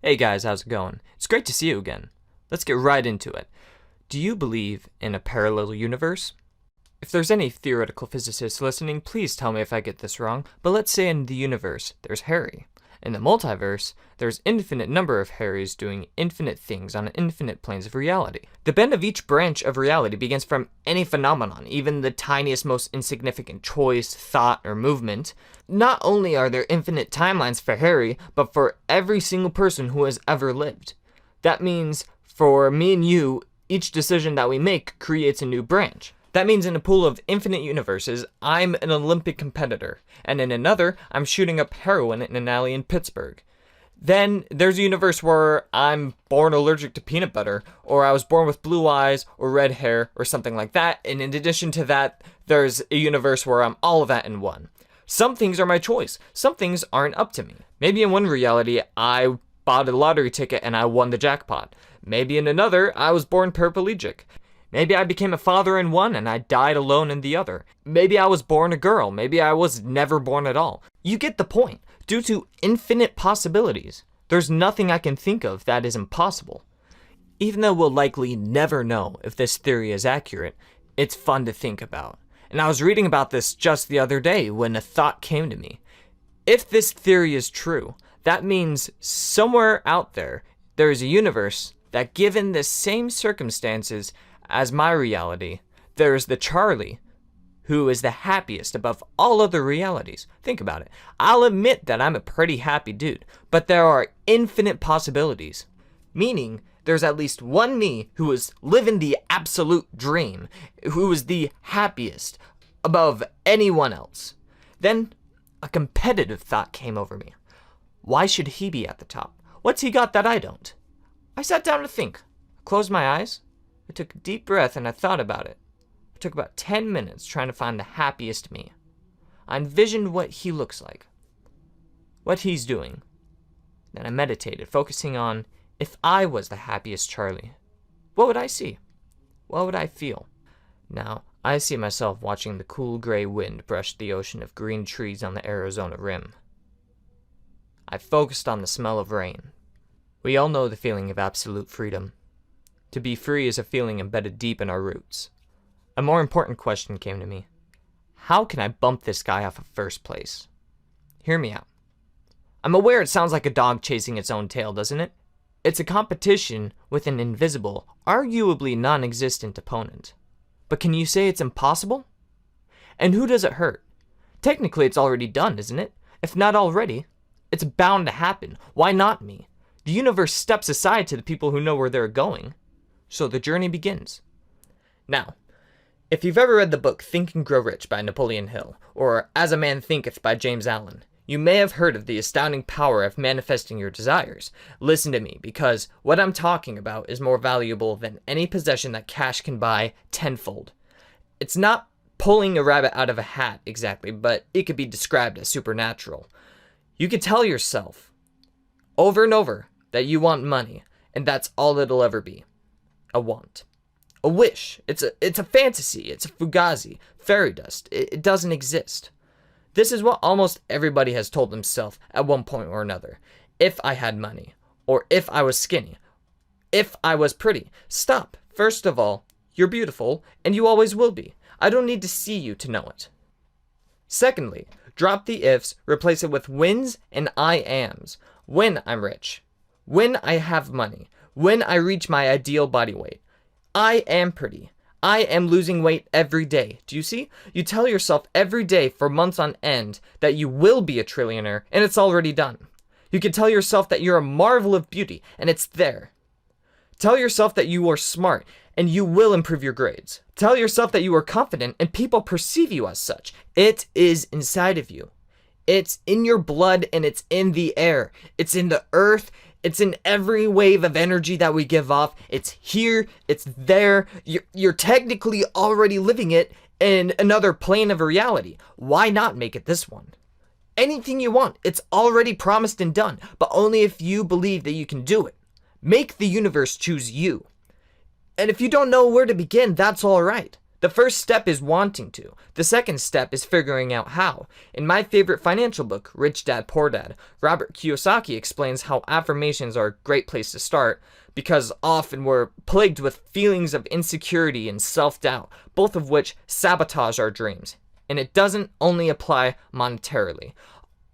Hey guys, how's it going? It's great to see you again. Let's get right into it. Do you believe in a parallel universe? If there's any theoretical physicists listening, please tell me if I get this wrong, but let's say in the universe, there's Harry. In the multiverse, there's infinite number of Harrys doing infinite things on infinite planes of reality. The bend of each branch of reality begins from any phenomenon, even the tiniest, most insignificant choice, thought, or movement. Not only are there infinite timelines for Harry, but for every single person who has ever lived. That means, for me and you, each decision that we make creates a new branch. That means in a pool of infinite universes, I'm an Olympic competitor, and in another, I'm shooting up heroin in an alley in Pittsburgh. Then there's a universe where I'm born allergic to peanut butter, or I was born with blue eyes, or red hair, or something like that, and in addition to that, there's a universe where I'm all of that in one. Some things are my choice, some things aren't up to me. Maybe in one reality, I bought a lottery ticket and I won the jackpot. Maybe in another, I was born paraplegic. Maybe I became a father in one and I died alone in the other. Maybe I was born a girl. Maybe I was never born at all. You get the point. Due to infinite possibilities, there's nothing I can think of that is impossible. Even though we'll likely never know if this theory is accurate, it's fun to think about. And I was reading about this just the other day when a thought came to me. If this theory is true, that means somewhere out there, there is a universe that, given the same circumstances as my reality, there is the Charlie who is the happiest above all other realities. Think about it. I'll admit that I'm a pretty happy dude, but there are infinite possibilities. Meaning, there's at least one me who is living the absolute dream, who is the happiest above anyone else. Then, a competitive thought came over me. Why should he be at the top? What's he got that I don't? I sat down to think. Closed my eyes. I took a deep breath and I thought about it. It took about 10 minutes trying to find the happiest me. I envisioned what he looks like, what he's doing. Then I meditated, focusing on if I was the happiest Charlie, what would I see? What would I feel? Now, I see myself watching the cool gray wind brush the ocean of green trees on the Arizona rim. I focused on the smell of rain. We all know the feeling of absolute freedom. To be free is a feeling embedded deep in our roots. A more important question came to me. How can I bump this guy off of first place? Hear me out. I'm aware it sounds like a dog chasing its own tail, doesn't it? It's a competition with an invisible, arguably non-existent opponent. But can you say it's impossible? And who does it hurt? Technically, it's already done, isn't it? If not already, it's bound to happen. Why not me? The universe steps aside to the people who know where they're going. So the journey begins. Now, if you've ever read the book Think and Grow Rich by Napoleon Hill, or As a Man Thinketh by James Allen, you may have heard of the astounding power of manifesting your desires. Listen to me, because what I'm talking about is more valuable than any possession that cash can buy tenfold. It's not pulling a rabbit out of a hat exactly, but it could be described as supernatural. You could tell yourself over and over that you want money, and that's all it'll ever be. A want. A wish. It's a fantasy. It's a fugazi. Fairy dust. It doesn't exist. This is what almost everybody has told themselves at one point or another. If I had money. Or if I was skinny. If I was pretty. Stop. First of all, you're beautiful, and you always will be. I don't need to see you to know it. Secondly, drop the ifs, replace it with whens and I ams. When I'm rich. When I have money. When I reach my ideal body weight. I am pretty. I am losing weight every day. Do you see? You tell yourself every day for months on end that you will be a trillionaire, and it's already done. You can tell yourself that you're a marvel of beauty, and it's there. Tell yourself that you are smart, and you will improve your grades. Tell yourself that you are confident, and people perceive you as such. It is inside of you. It's in your blood, and it's in the air. It's in the earth. It's in every wave of energy that we give off. It's here. It's there. You're technically already living it in another plane of reality. Why not make it this one? Anything you want. It's already promised and done, but only if you believe that you can do it. Make the universe choose you. And if you don't know where to begin, that's all right. The first step is wanting to. The second step is figuring out how. In my favorite financial book, Rich Dad, Poor Dad, Robert Kiyosaki explains how affirmations are a great place to start because often we're plagued with feelings of insecurity and self-doubt, both of which sabotage our dreams. And it doesn't only apply monetarily.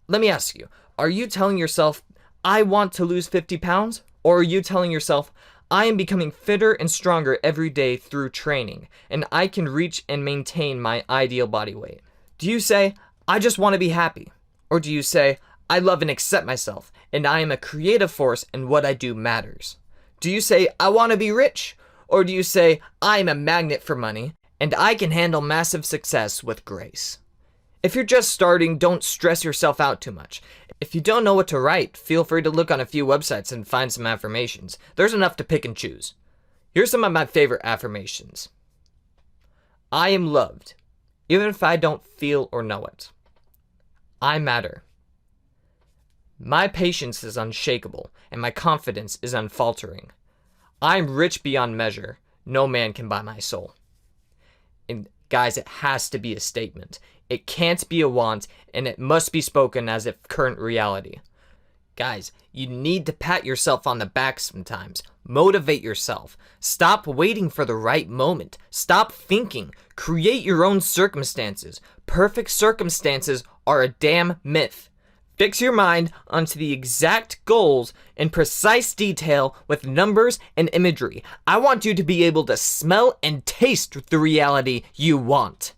Let me ask you, are you telling yourself, I want to lose 50 pounds? Or are you telling yourself, I am becoming fitter and stronger every day through training, and I can reach and maintain my ideal body weight? Do you say, I just want to be happy? Or do you say, I love and accept myself, and I am a creative force and what I do matters? Do you say, I want to be rich? Or do you say, I am a magnet for money, and I can handle massive success with grace? If you're just starting, don't stress yourself out too much. If you don't know what to write, feel free to look on a few websites and find some affirmations. There's enough to pick and choose. Here's some of my favorite affirmations. I am loved, even if I don't feel or know it. I matter. My patience is unshakable, and my confidence is unfaltering. I am rich beyond measure. No man can buy my soul. And guys, it has to be a statement. It can't be a want, and it must be spoken as if current reality. Guys, you need to pat yourself on the back sometimes. Motivate yourself. Stop waiting for the right moment. Stop thinking. Create your own circumstances. Perfect circumstances are a damn myth. Fix your mind onto the exact goals in precise detail with numbers and imagery. I want you to be able to smell and taste the reality you want.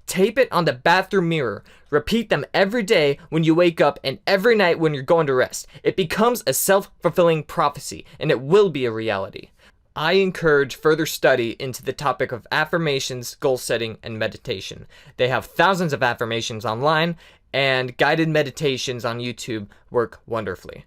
Tape it on the bathroom mirror. Repeat them every day when you wake up and every night when you're going to rest. It becomes a self-fulfilling prophecy, and it will be a reality. I encourage further study into the topic of affirmations, goal setting, and meditation. They have thousands of affirmations online, and guided meditations on YouTube work wonderfully.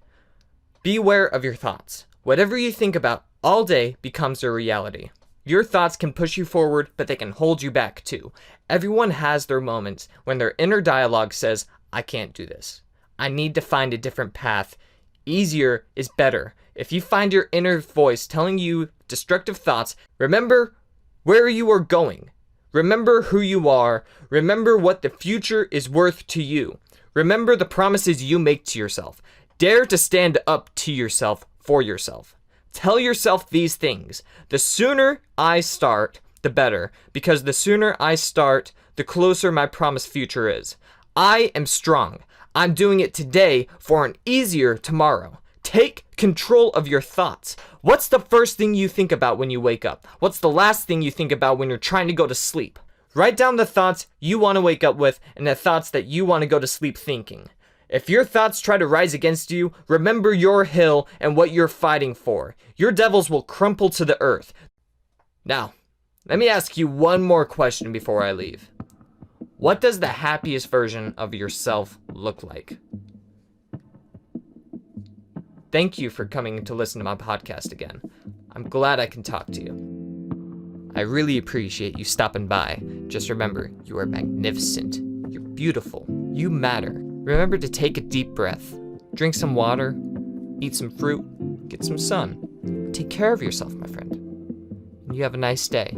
Beware of your thoughts. Whatever you think about all day becomes a reality. Your thoughts can push you forward, but they can hold you back too. Everyone has their moments when their inner dialogue says, I can't do this. I need to find a different path. Easier is better. If you find your inner voice telling you destructive thoughts, remember where you are going. Remember who you are. Remember what the future is worth to you. Remember the promises you make to yourself. Dare to stand up to yourself for yourself. Tell yourself these things. The sooner I start, the better, because the sooner I start, the closer my promised future is. I am strong. I'm doing it today for an easier tomorrow. Take control of your thoughts. What's the first thing you think about when you wake up? What's the last thing you think about when you're trying to go to sleep? Write down the thoughts you want to wake up with and the thoughts that you want to go to sleep thinking. If your thoughts try to rise against you, remember your hill and what you're fighting for. Your devils will crumple to the earth. Now, let me ask you one more question before I leave. What does the happiest version of yourself look like? Thank you for coming to listen to my podcast again. I'm glad I can talk to you. I really appreciate you stopping by. Just remember, you are magnificent. You're beautiful. You matter. Remember to take a deep breath, drink some water, eat some fruit, get some sun. Take care of yourself, my friend. And you have a nice day.